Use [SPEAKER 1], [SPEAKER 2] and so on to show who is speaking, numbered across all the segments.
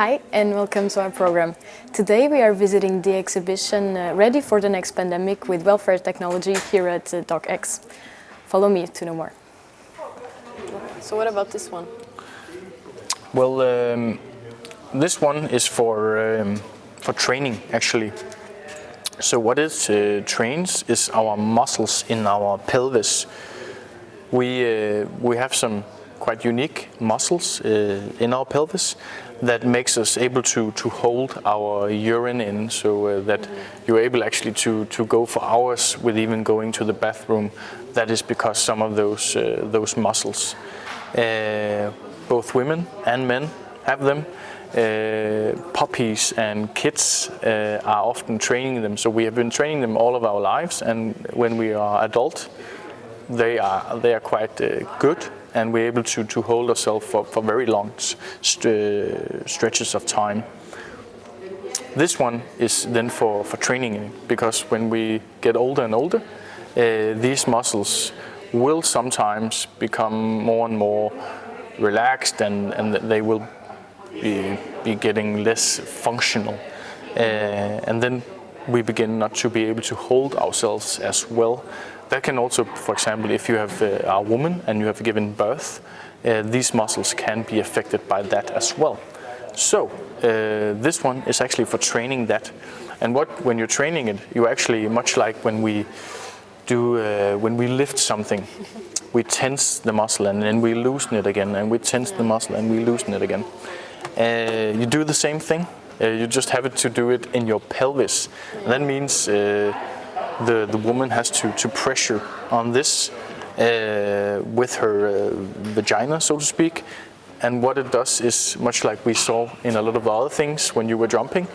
[SPEAKER 1] Hi and welcome to our program. Today we are visiting the exhibition Ready for the Next Pandemic with Welfare-Technology here at Del.5. Follow me to know more. So what about this one?
[SPEAKER 2] Well, this one is for training actually. So what it trains is our muscles in our pelvis. We have some quite unique muscles in our pelvis that makes us able to hold our urine in, so that you're able actually to go for hours with even going to the bathroom. That is because some of those muscles. Both women and men have them. Puppies and kids are often training them. So we have been training them all of our lives, and when we are adult, they are quite good, and we're able to hold ourselves for very long stretches of time. This one is then for training, because when we get older and older, these muscles will sometimes become more and more relaxed, and they will be getting less functional. And then we begin not to be able to hold ourselves as well. That can also, for example, if you have a woman and you have given birth, these muscles can be affected by that as well. So this one is actually for training that. And when you're training it, you actually, much like when we lift something, we tense the muscle and then we loosen it again, and we tense the muscle and we loosen it again. You do the same thing. You just have to do it in your pelvis. And that means the woman has to pressure on this with her vagina, so to speak. And what it does is, much like we saw in a lot of other things when you were jumping,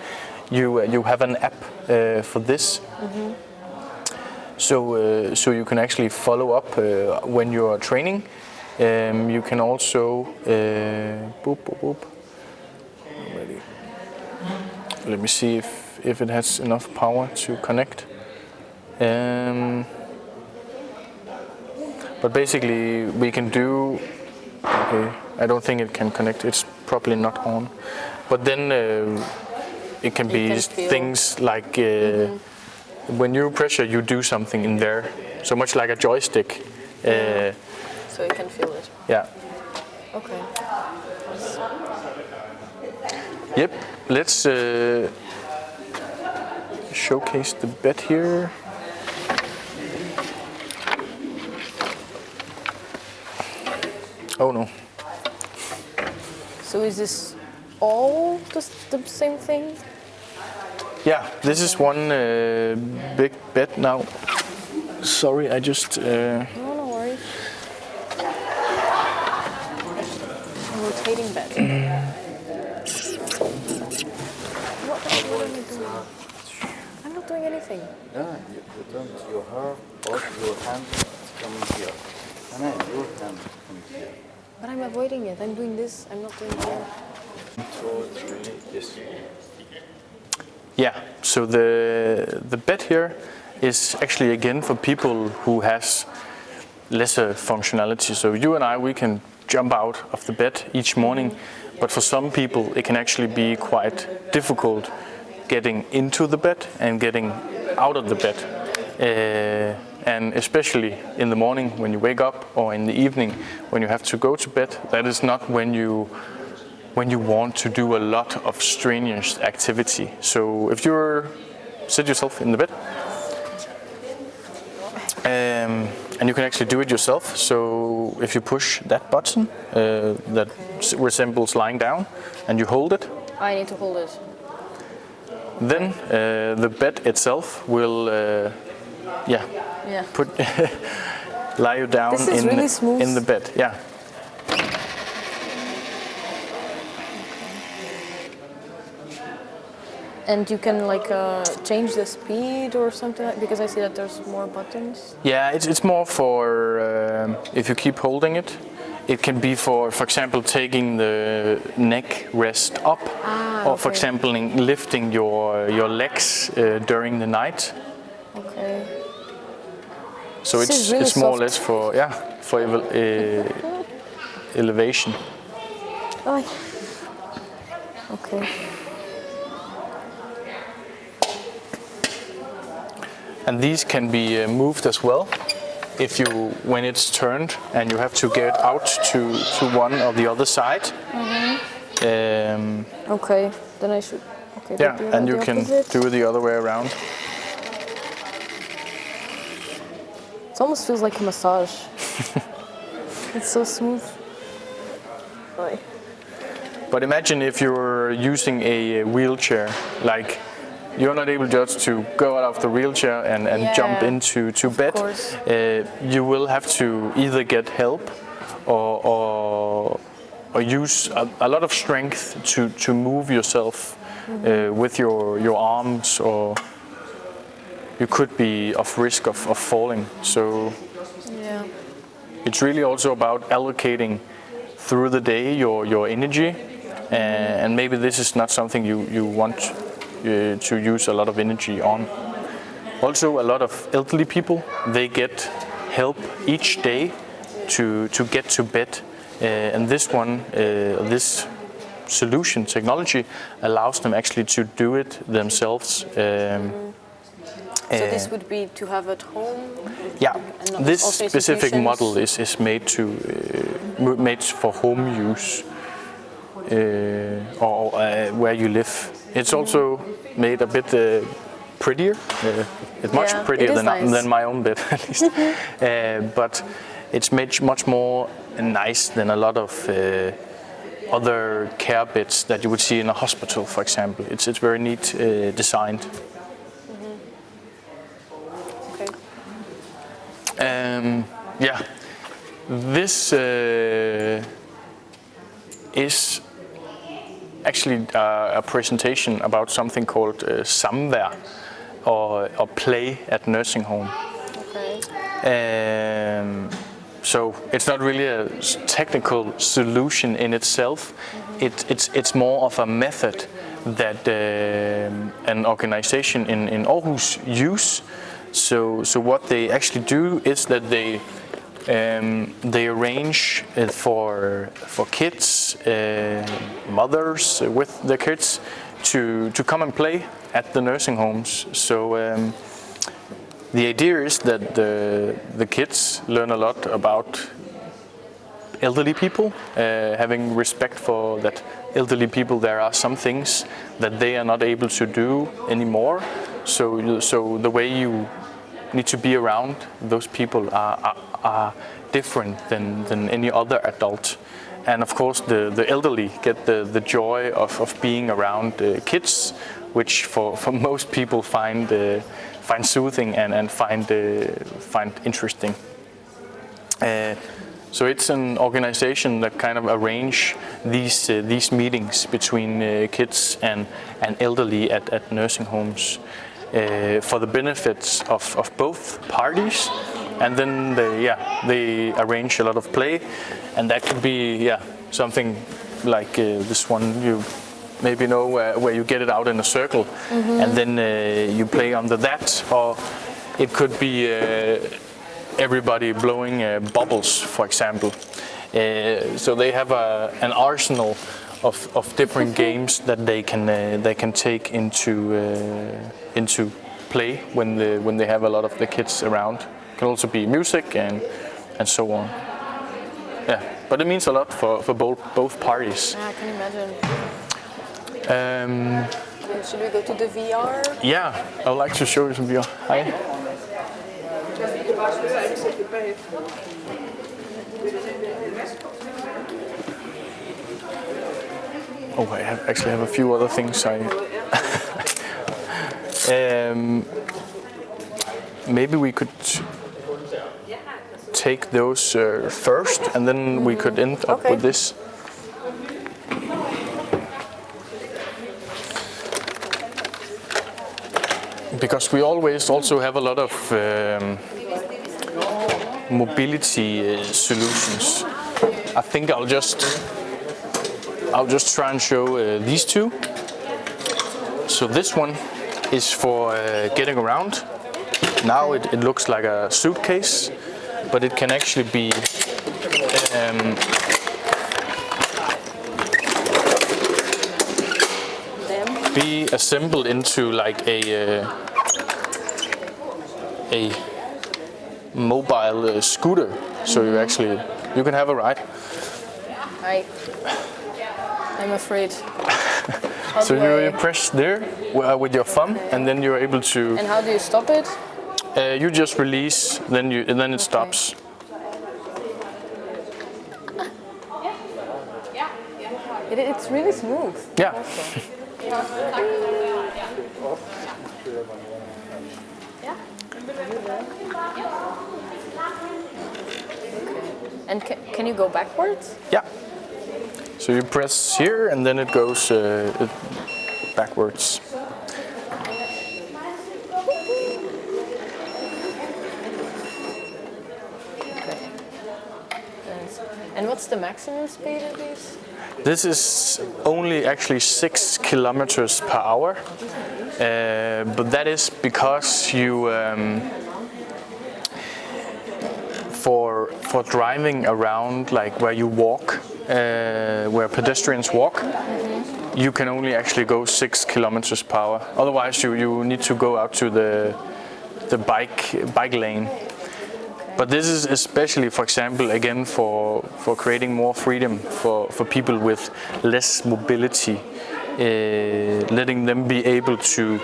[SPEAKER 2] you have an app for this. Mm-hmm. So you can actually follow up when you are training. You can also let me see if it has enough power to connect. But basically we can do, okay, I don't think it can connect, it's probably not on. But then it can be things like when you pressure, you do something in there, so much like a joystick.
[SPEAKER 1] So you can feel it.
[SPEAKER 2] Yeah.
[SPEAKER 1] Okay.
[SPEAKER 2] Yep, let's showcase the bed here. Oh no.
[SPEAKER 1] So is this all just the same thing?
[SPEAKER 2] Yeah, this is one big bed now. Sorry, I just...
[SPEAKER 1] No worries. A rotating bed. What are you doing? I'm not doing anything.
[SPEAKER 3] Yeah, you don't. Your hair, both your hands coming here. No, your hand coming here.
[SPEAKER 1] But I'm avoiding it. I'm doing this. I'm not doing that.
[SPEAKER 3] 2, 3, yes.
[SPEAKER 2] Yeah, so the bed here is actually again for people who has lesser functionality. So you and I, we can jump out of the bed each morning, but for some people it can actually be quite difficult getting into the bed and getting out of the bed. And especially in the morning when you wake up, or in the evening when you have to go to bed, that is not when you want to do a lot of strenuous activity. So if you sit yourself in the bed, and you can actually do it yourself. So if you push that button that resembles lying down, and you hold it,
[SPEAKER 1] I need to hold it.
[SPEAKER 2] then the bed itself will put lie you down in the bed. Yeah.
[SPEAKER 1] And you can like change the speed or something, because I see that there's more buttons.
[SPEAKER 2] Yeah, it's more for if you keep holding it. It can be for example, taking the neck rest up, or for example, lifting your legs during the night.
[SPEAKER 1] Okay.
[SPEAKER 2] So
[SPEAKER 1] This really
[SPEAKER 2] it's more or
[SPEAKER 1] soft.
[SPEAKER 2] less for elevation.
[SPEAKER 1] Oh. Okay.
[SPEAKER 2] And these can be moved as well if you, when it's turned and you have to get out to one or the other side.
[SPEAKER 1] Okay, then I should. Okay.
[SPEAKER 2] Yeah,
[SPEAKER 1] do
[SPEAKER 2] and
[SPEAKER 1] the
[SPEAKER 2] you can
[SPEAKER 1] opposite.
[SPEAKER 2] do it the other way around.
[SPEAKER 1] It almost feels like a massage. It's so smooth. Right.
[SPEAKER 2] But imagine if you're using a wheelchair, like you're not able just to go out of the wheelchair and jump into bed.
[SPEAKER 1] course.
[SPEAKER 2] You will have to either get help or use a lot of strength to move yourself with your arms, or you could be of risk of falling. So
[SPEAKER 1] Yeah.
[SPEAKER 2] it's really also about allocating through the day your energy, and maybe this is not something you want to use a lot of energy on. Also, a lot of elderly people, they get help each day to get to bed, and this solution technology allows them actually to do it themselves.
[SPEAKER 1] So this would be to have at home?
[SPEAKER 2] Yeah,
[SPEAKER 1] And
[SPEAKER 2] this
[SPEAKER 1] also
[SPEAKER 2] specific
[SPEAKER 1] institutions?
[SPEAKER 2] model is made for home use, or where you live. It's also made a bit prettier. It's much
[SPEAKER 1] Yeah,
[SPEAKER 2] prettier
[SPEAKER 1] it is nice.
[SPEAKER 2] than my own bed, at least. But it's made much more nice than a lot of other care beds that you would see in a hospital, for example. It's very neat designed.
[SPEAKER 1] Okay.
[SPEAKER 2] Yeah, this is actually a presentation about something called samvær, or play at nursing home.
[SPEAKER 1] Okay.
[SPEAKER 2] So it's not really a technical solution in itself. It's more of a method that an organization in Aarhus use. So what they actually do is that they arrange for kids, mothers with their kids to come and play at the nursing homes. So the idea is that the kids learn a lot about elderly people, having respect for that elderly people. There are some things that they are not able to do anymore. So the way you need to be around those people are different than any other adult. And of course the elderly get the joy of being around kids, which for most people find soothing and find interesting. So it's an organization that kind of arrange these meetings between kids and elderly at nursing homes for the benefits of both parties. And then they arrange a lot of play, and that could be something like this one you maybe know, where you get it out in a circle, and then you play under that, or it could be everybody blowing bubbles, for example. So they have an arsenal of different games that they can take into play when they have a lot of the kids around. It can also be music and so on. Yeah, but it means a lot for both parties.
[SPEAKER 1] Yeah, I can imagine. Should we go to the VR?
[SPEAKER 2] Yeah, I would like to show you some VR. Hi. Oh, I actually have a few other things. Maybe we could take those first, and then we could end up with this. Because we always also have a lot of mobility solutions. I think I'll just try and show these two. So this one is for getting around. Now it looks like a suitcase, but it can actually be be assembled into like a mobile scooter. So you can have a ride.
[SPEAKER 1] I'm afraid.
[SPEAKER 2] So you press there with your thumb, and then you're able to.
[SPEAKER 1] And how do you stop it?
[SPEAKER 2] You just release, then it stops.
[SPEAKER 1] It's really smooth.
[SPEAKER 2] Yeah.
[SPEAKER 1] And can you go backwards?
[SPEAKER 2] Yeah. So you press here, and then it goes backwards.
[SPEAKER 1] And what's the maximum speed of these?
[SPEAKER 2] This is only actually 6 kilometers per hour, but that is because you, for driving around, like where you walk, where pedestrians walk, you can only actually go 6 kilometers per hour. Otherwise, you need to go out to the bike lane. But this is especially, for example, again for creating more freedom for people with less mobility, letting them be able to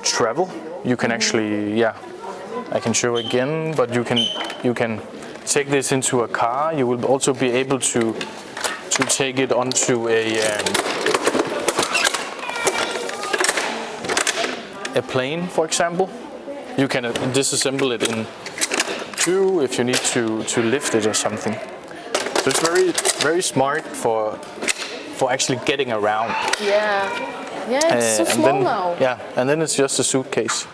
[SPEAKER 2] travel. You can actually, I can show again, but you can take this into a car. You will also be able to take it onto a plane, for example. You can disassemble it in two if you need to lift it or something. So it's very smart for actually getting around.
[SPEAKER 1] Yeah, it's so small now.
[SPEAKER 2] Yeah, and then it's just a suitcase.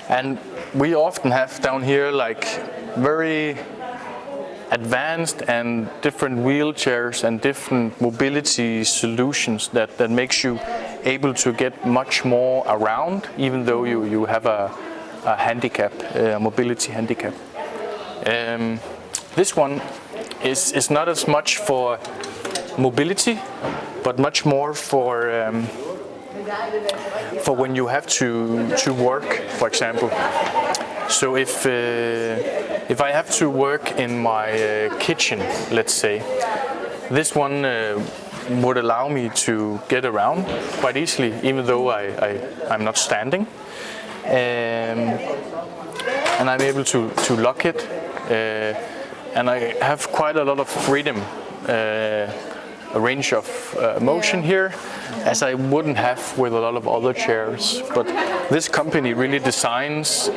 [SPEAKER 2] And we often have down here like very advanced and different wheelchairs and different mobility solutions that makes you able to get much more around, even though you have a handicap, a mobility handicap. This one is not as much for mobility, but much more for when you have to work, for example. So if I have to work in my kitchen, let's say, this one would allow me to get around quite easily, even though I'm not standing. And I'm able to lock it. And I have quite a lot of freedom, a range of motion here, as I wouldn't have with a lot of other chairs. But this company really designs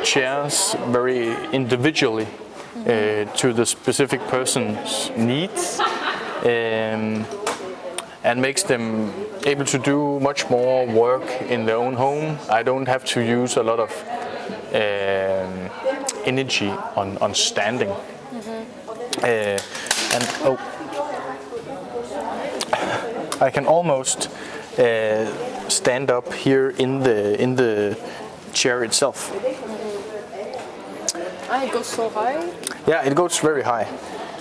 [SPEAKER 2] chairs very individually to the specific person's needs, and makes them able to do much more work in their own home. I don't have to use a lot of energy on standing. I can almost stand up here in the chair itself.
[SPEAKER 1] It goes so high?
[SPEAKER 2] Yeah, it goes very high.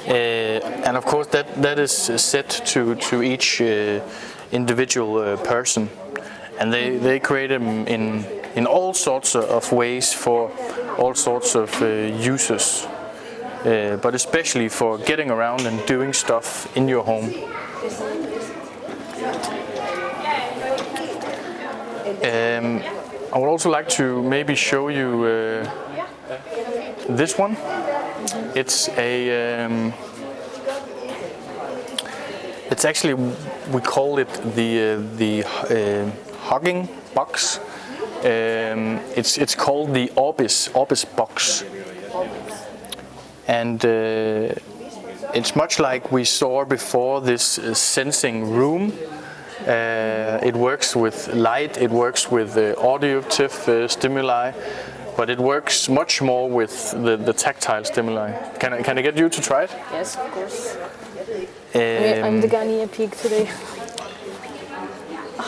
[SPEAKER 2] And of course that is set to each individual person. And they create them in all sorts of ways for all sorts of users. But especially for getting around and doing stuff in your home. I would also like to maybe show you this one. It's it's actually, we call it the hugging box. It's called the Orbis box. And it's much like we saw before, this sensing room. It works with light, it works with auditive stimuli, but it works much more with the tactile stimuli. Can I get you to try it?
[SPEAKER 1] Yes, of course. I'm the guinea pig today.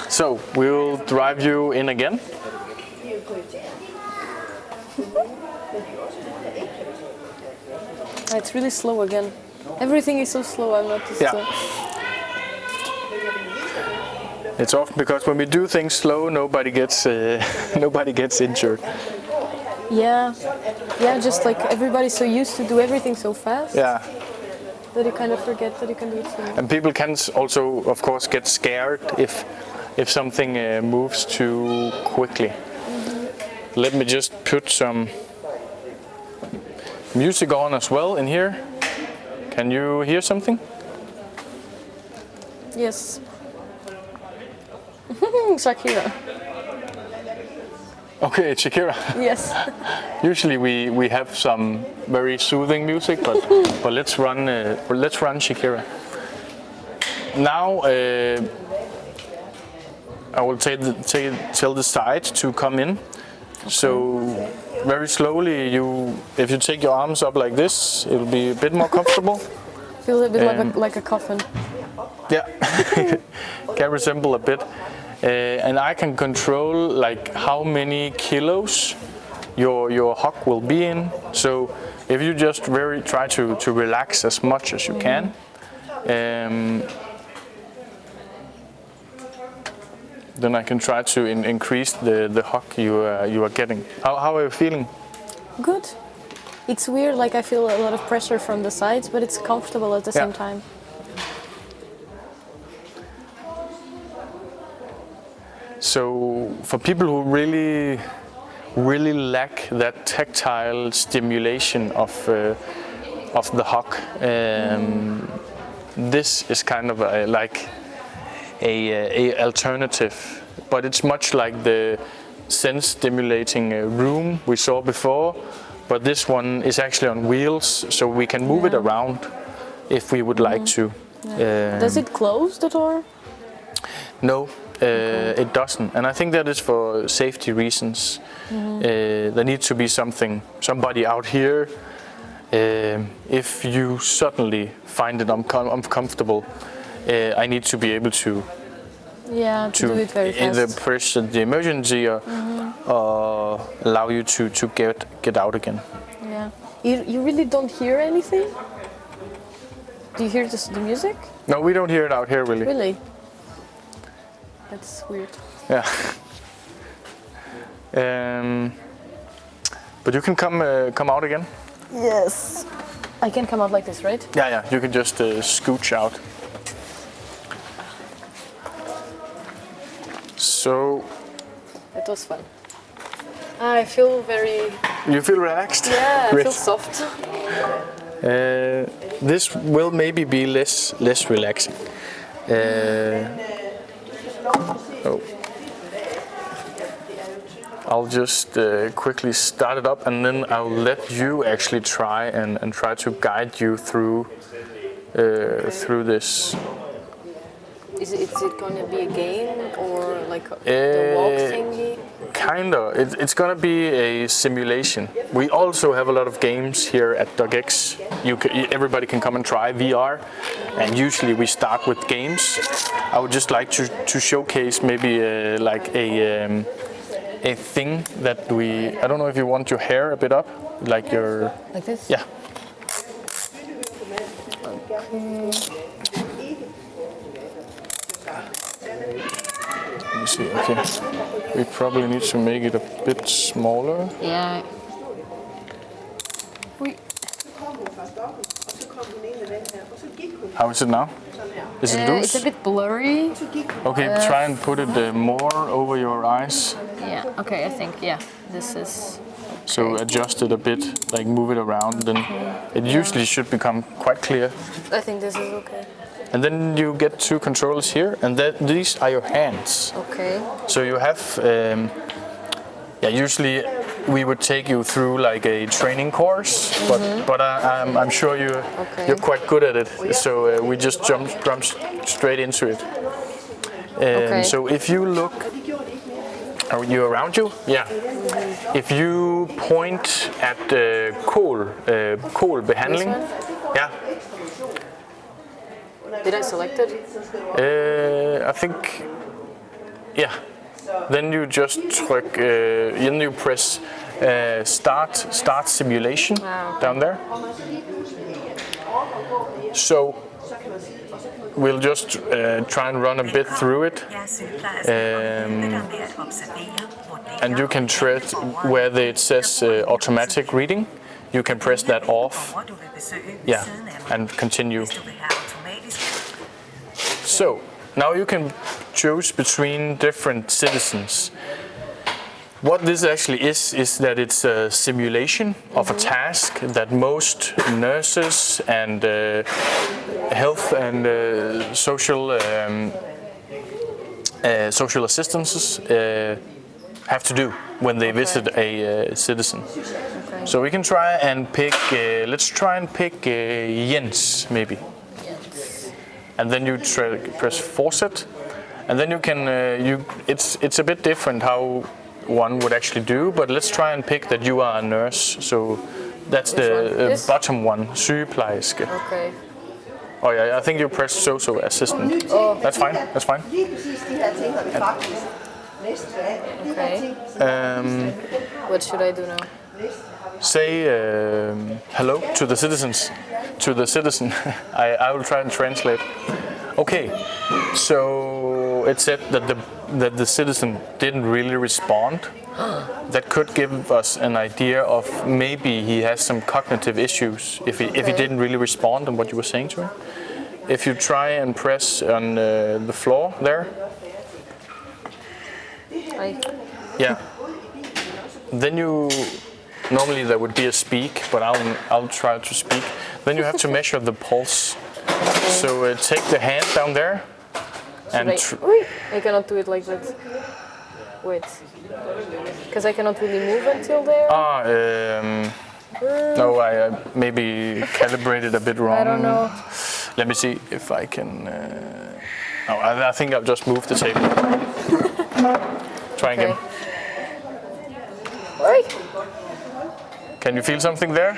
[SPEAKER 2] So we'll drive you in again.
[SPEAKER 1] It's really slow again. Everything is so slow, I've noticed.
[SPEAKER 2] Yeah. It's often because when we do things slow, nobody gets injured.
[SPEAKER 1] Yeah, just like everybody's so used to do everything so fast
[SPEAKER 2] Yeah.
[SPEAKER 1] that you kind of forget that you can do it slow.
[SPEAKER 2] And people can also, of course, get scared if something moves too quickly. Let me just put some music on as well in here. Can you hear something?
[SPEAKER 1] Yes. Shakira.
[SPEAKER 2] Okay, Shakira.
[SPEAKER 1] Yes.
[SPEAKER 2] Usually we have some very soothing music, but let's run Shakira. Now I will tell the side to come in. Okay. So very slowly, if you take your arms up like this, it'll be a bit more comfortable.
[SPEAKER 1] Feels a bit like a coffin.
[SPEAKER 2] Yeah, can resemble a bit. And I can control like how many kilos your hug will be in. So if you just try to relax as much as you can. Then I can try to increase the hug you are getting. How are you feeling?
[SPEAKER 1] Good. It's weird, like I feel a lot of pressure from the sides, but it's comfortable at the same time.
[SPEAKER 2] So for people who really lack that tactile stimulation of the hug, this is kind of like a alternative, but it's much like the sense stimulating room we saw before, but this one is actually on wheels, so we can move it around if we would like to.
[SPEAKER 1] Does it close the door?
[SPEAKER 2] No. It doesn't, and I think that is for safety reasons. There needs to be somebody out here. If you suddenly find it uncomfortable, I need to be able to
[SPEAKER 1] do it very fast.
[SPEAKER 2] Either press the emergency or allow you to get out again.
[SPEAKER 1] Yeah. You really don't hear anything? Do you hear the music?
[SPEAKER 2] No, we don't hear it out here really.
[SPEAKER 1] Really? That's weird.
[SPEAKER 2] Yeah. But you can come out again.
[SPEAKER 1] Yes. I can come out like this, right?
[SPEAKER 2] Yeah. You can just scooch out. So.
[SPEAKER 1] It was fun. I feel very.
[SPEAKER 2] You feel relaxed?
[SPEAKER 1] Yeah, I feel soft.
[SPEAKER 2] This will maybe be less relaxing. I'll just quickly start it up, and then I'll let you actually try and try to guide you through this.
[SPEAKER 1] Is it going to be a game or like the walk thingy?
[SPEAKER 2] Kinda. It's going to be a simulation. We also have a lot of games here at DocX. Everybody can come and try VR, and usually we start with games. I would just like to showcase maybe like a thing that I don't know if you want your hair a bit up, like your.
[SPEAKER 1] Like this?
[SPEAKER 2] Yeah.
[SPEAKER 1] Okay.
[SPEAKER 2] Let me see. Okay. We probably need to make it a bit smaller.
[SPEAKER 1] Yeah.
[SPEAKER 2] How is it now? Is it loose?
[SPEAKER 1] It's a bit blurry.
[SPEAKER 2] Okay, try and put it more over your eyes.
[SPEAKER 1] Yeah, okay, I think, this is...
[SPEAKER 2] So adjust it a bit, like move it around, then it usually should become quite clear.
[SPEAKER 1] I think this is okay.
[SPEAKER 2] And then you get two controllers here, and these are your hands.
[SPEAKER 1] Okay.
[SPEAKER 2] So you have, usually we would take you through like a training course, but I'm sure you're quite good at it. So we just jump straight into it. So if you look, are you around you? Yeah. If you point at behandling, yeah.
[SPEAKER 1] Did I select it?
[SPEAKER 2] I think, yeah. Then you just tryk, then you press start simulation down there. So we'll just try and run a bit through it. And you can tread where it says automatic reading. You can press that off. Yeah, and continue. So now you can choose between different citizens. What this actually is that it's a simulation of a task that most nurses and health and social assistants have to do when they visit a citizen.
[SPEAKER 1] Okay.
[SPEAKER 2] So we can try and pick, let's try and pick Jens maybe.
[SPEAKER 1] Yes.
[SPEAKER 2] And then you press forset, and then you can, it's a bit different how one would actually do, but let's try and pick that you are a nurse. So that's the bottom one, sygeplejerske.
[SPEAKER 1] Okay.
[SPEAKER 2] Oh yeah, I think you press social assistant.
[SPEAKER 1] Oh.
[SPEAKER 2] That's fine, that's fine.
[SPEAKER 1] Okay. What should I do now?
[SPEAKER 2] Say hello to the citizens. To the citizen. I will try and translate. Okay, so it said that the citizen didn't really respond. That could give us an idea of maybe he has some cognitive issues if he didn't really respond on what you were saying to him. If you try and press on the floor there. Yeah. Then you normally there would be a speak, but I'll try to speak. Then you have to measure the pulse. So take the hand down there, and
[SPEAKER 1] I cannot do it like that. Wait, because I cannot really move until there.
[SPEAKER 2] No, I maybe calibrated a bit wrong.
[SPEAKER 1] I don't know.
[SPEAKER 2] Let me see if I can. No, I think I'll just move the table. Try again.
[SPEAKER 1] Oi.
[SPEAKER 2] Can you feel something there?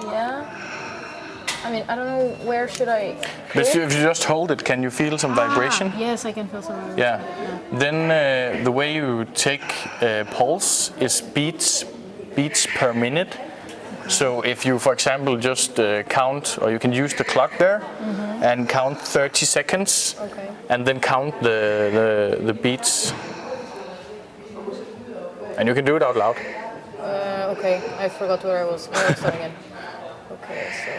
[SPEAKER 1] Yeah. I mean, I don't know where should I.
[SPEAKER 2] But if you just hold it, can you feel some vibration?
[SPEAKER 1] Yes, I can feel some vibration.
[SPEAKER 2] Yeah. Then the way you take pulse is beats per minute. So if you, for example, just count, or you can use the clock there and count 30 seconds, and then count the beats. And you can do it out loud.
[SPEAKER 1] Okay, I forgot where I was. I'll start again. Okay, so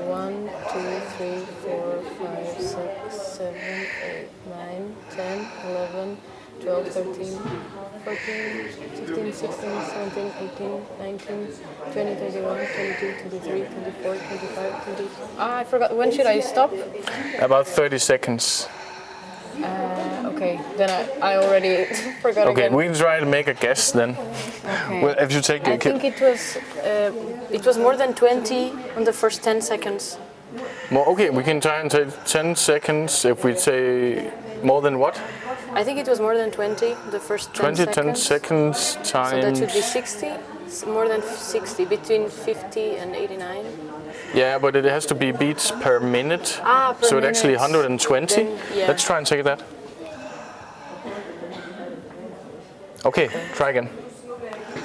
[SPEAKER 1] 1, 2, 3, 4, 5, 6, 7, 8, 9, 10, 11, 12, 13, 14, 15, 16, 17, 18, 19, 20, 21, 22, 23, 24, 25, 20. I forgot. When should I stop?
[SPEAKER 2] About 30 seconds.
[SPEAKER 1] Okay, then I already forgot again.
[SPEAKER 2] Okay, we can try to make a guess then.
[SPEAKER 1] Okay.
[SPEAKER 2] Well, if you take
[SPEAKER 1] I think it was more than 20 on the first 10 seconds.
[SPEAKER 2] Okay, we can try and take 10 seconds if we say more than what?
[SPEAKER 1] I think it was more than 20, the first 10 seconds.
[SPEAKER 2] 10 seconds times...
[SPEAKER 1] So that should be 60, more than 60, between 50 and 89.
[SPEAKER 2] Yeah, but it has to be beats per minute.
[SPEAKER 1] Per
[SPEAKER 2] so
[SPEAKER 1] minute.
[SPEAKER 2] it's actually 120.
[SPEAKER 1] Then, yeah.
[SPEAKER 2] Let's try and take that. Okay, try again.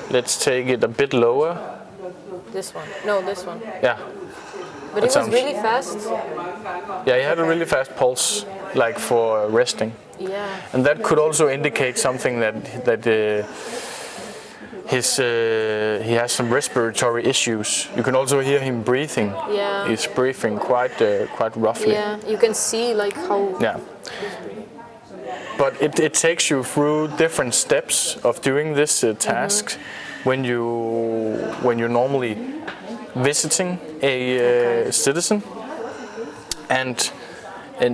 [SPEAKER 2] Let's take it a bit lower.
[SPEAKER 1] This one. No, this one.
[SPEAKER 2] Yeah.
[SPEAKER 1] But it was really fast.
[SPEAKER 2] Yeah, he had a really fast pulse, like for resting.
[SPEAKER 1] Yeah.
[SPEAKER 2] And that could also indicate something that he has some respiratory issues. You can also hear him breathing.
[SPEAKER 1] Yeah.
[SPEAKER 2] He's breathing quite roughly.
[SPEAKER 1] Yeah, you can see like how.
[SPEAKER 2] Yeah. But it takes you through different steps of doing this task when you're normally visiting a citizen. And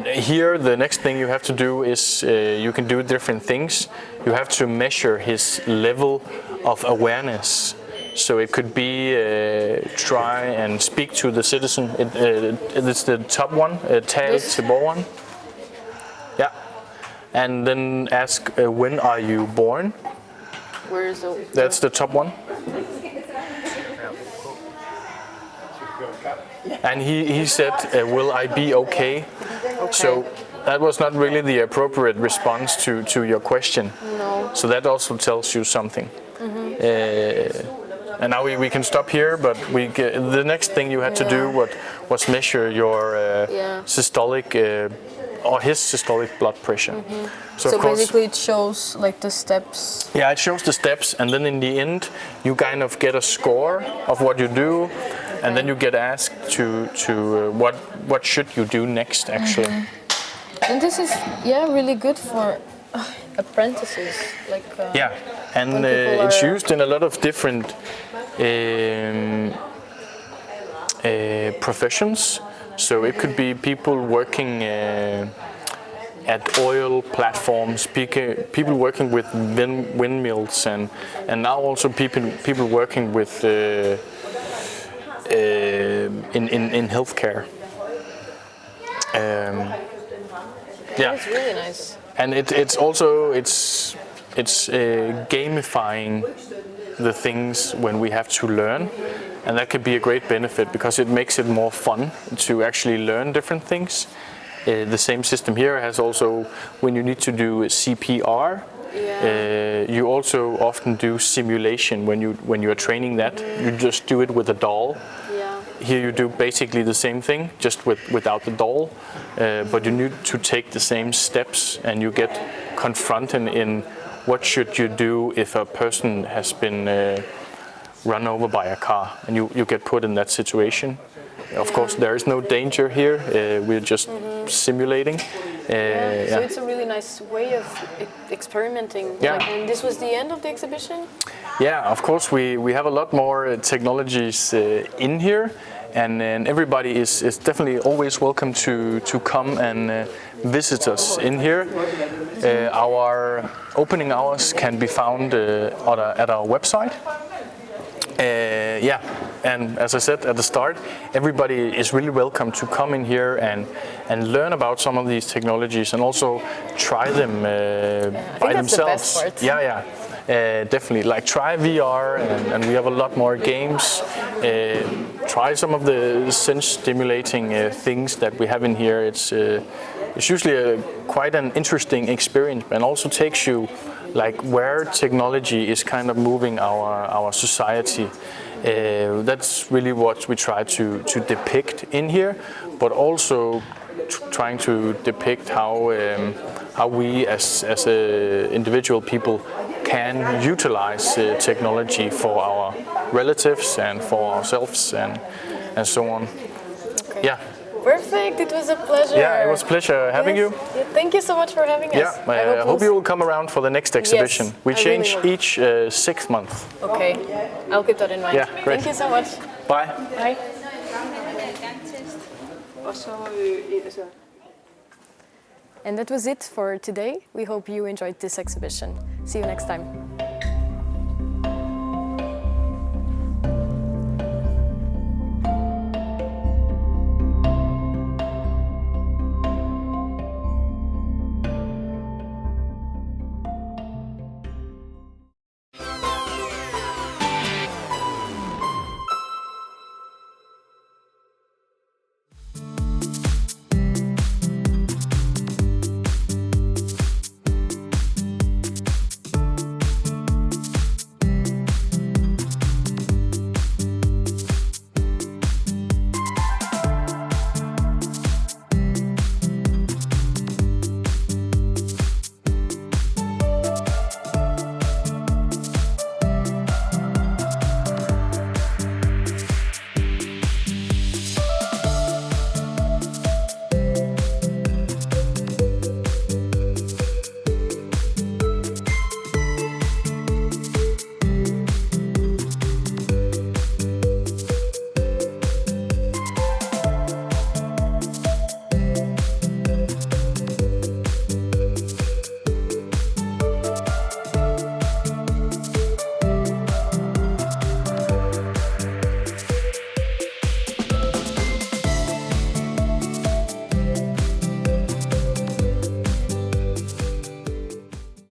[SPEAKER 2] here the next thing you have to do is you can do different things. You have to measure his level of awareness. So it could be try and speak to the citizen. It's the top one, tal til borgeren. Yeah. And then ask, when are you born?
[SPEAKER 1] Where is the...
[SPEAKER 2] That's the top one. And he said, will I be okay? So that was not really the appropriate response to your question.
[SPEAKER 1] No.
[SPEAKER 2] So that also tells you something. And now we can stop here, but the next thing you had to do was measure your systolic or his systolic blood pressure. So of course,
[SPEAKER 1] basically it shows like the steps.
[SPEAKER 2] Yeah, it shows the steps, and then in the end you kind of get a score of what you do, and then you get asked to what should you do next actually.
[SPEAKER 1] And this is really good for apprentices, like
[SPEAKER 2] and it's used in a lot of different professions. So it could be people working at oil platforms, people working with windmills, and now also people working with in healthcare.
[SPEAKER 1] It's really nice.
[SPEAKER 2] And it's also gamifying the things when we have to learn, and that could be a great benefit because it makes it more fun to actually learn different things. The same system here has also, when you need to do CPR, you also often do simulation when you are training that. You just do it with a doll. Here you do basically the same thing, just without the doll, but you need to take the same steps, and you get confronted in what should you do if a person has been run over by a car, and you get put in that situation. Of course, there is no danger here. We're just simulating.
[SPEAKER 1] So it's a really nice way of experimenting. And this was the end of the exhibition?
[SPEAKER 2] Yeah, of course, we have a lot more technologies in here, and everybody is definitely always welcome to come and visit us in here. Our opening hours can be found at our website. And as I said at the start, everybody is really welcome to come in here and learn about some of these technologies and also try them by themselves.
[SPEAKER 1] The best part.
[SPEAKER 2] Definitely. Like try VR, and we have a lot more games. Try some of the sense-stimulating things that we have in here. It's usually quite an interesting experience, and also takes you like where technology is kind of moving our society. That's really what we try to depict in here, but also trying to depict how we as individual people can utilize technology for our relatives and for ourselves and so on.
[SPEAKER 1] Okay.
[SPEAKER 2] Yeah.
[SPEAKER 1] Perfect, it was a pleasure.
[SPEAKER 2] Yeah, it was a pleasure having you.
[SPEAKER 1] Yeah, thank you so much for having us.
[SPEAKER 2] Yeah, I hope you will come around for the next exhibition.
[SPEAKER 1] Yes,
[SPEAKER 2] We change
[SPEAKER 1] really
[SPEAKER 2] each 6th month.
[SPEAKER 1] Okay, I'll keep that in mind.
[SPEAKER 2] Yeah, great.
[SPEAKER 1] Thank you so much.
[SPEAKER 2] Bye.
[SPEAKER 1] Bye. And that was it for today. We hope you enjoyed this exhibition. See you next time.